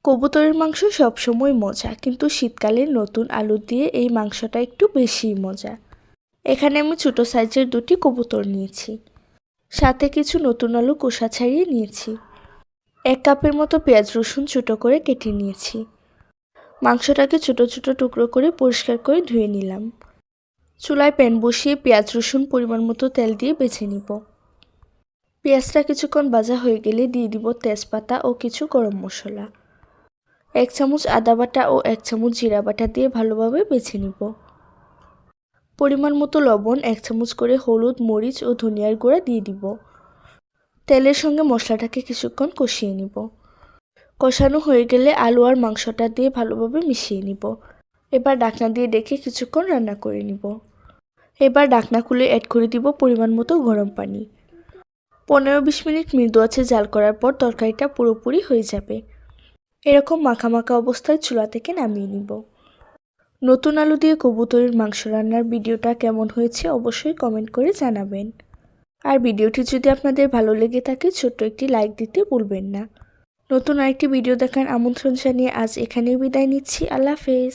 কবুতরের মাংস সবসময় মজা, কিন্তু শীতকালে নতুন আলু দিয়ে এই মাংসটা একটু বেশিই মজা। এখানে আমি ছোটো সাইজের 2টি কবুতর নিয়েছি, সাথে কিছু নতুন আলু খোসা ছাড়িয়ে নিয়েছি। 1 কাপের মতো পেঁয়াজ রসুন ছোটো করে কেটে নিয়েছি। মাংসটাকে ছোটো ছোটো টুকরো করে পরিষ্কার করে ধুয়ে নিলাম। চুলায় প্যান বসিয়ে পেঁয়াজ রসুন পরিমাণ মতো তেল দিয়ে বেছে নিব। পেঁয়াজটা কিছুক্ষণ ভাজা হয়ে গেলে দিয়ে দিব তেজপাতা ও কিছু গরম মশলা। 1 চামচ আদা বাটা ও 1 চামচ জিরা বাটা দিয়ে ভালোভাবে বেছে নিব। পরিমাণ মতো লবণ, 1 চামচ করে হলুদ, মরিচ ও ধনিয়ার গুঁড়া দিয়ে দিব। তেলের সঙ্গে মশলাটাকে কিছুক্ষণ কষিয়ে নিব। কষানো হয়ে গেলে আলু আর মাংসটা দিয়ে ভালোভাবে মিশিয়ে নিব। এবার ঢাকনা দিয়ে ঢেকে কিছুক্ষণ রান্না করে নিব। এবার ঢাকনা খুলে অ্যাড করে দিব পরিমাণ মতো গরম পানি। 15-20 মিনিট মৃদু আঁচে জাল করার পর তরকারিটা পুরোপুরি হয়ে যাবে। এরকম মাখা মাখা অবস্থায় চুলা থেকে নামিয়ে নিব। নতুন আলু দিয়ে কবুতরের মাংস রান্নার ভিডিওটা কেমন হয়েছে অবশ্যই কমেন্ট করে জানাবেন। আর ভিডিওটি যদি আপনাদের ভালো লেগে থাকে ছোট্ট একটি লাইক দিতে ভুলবেন না। নতুন আরেকটি ভিডিও দেখার আমন্ত্রণ জানিয়ে আজ এখানেই বিদায় নিচ্ছি। আল্লাহ হাফেজ।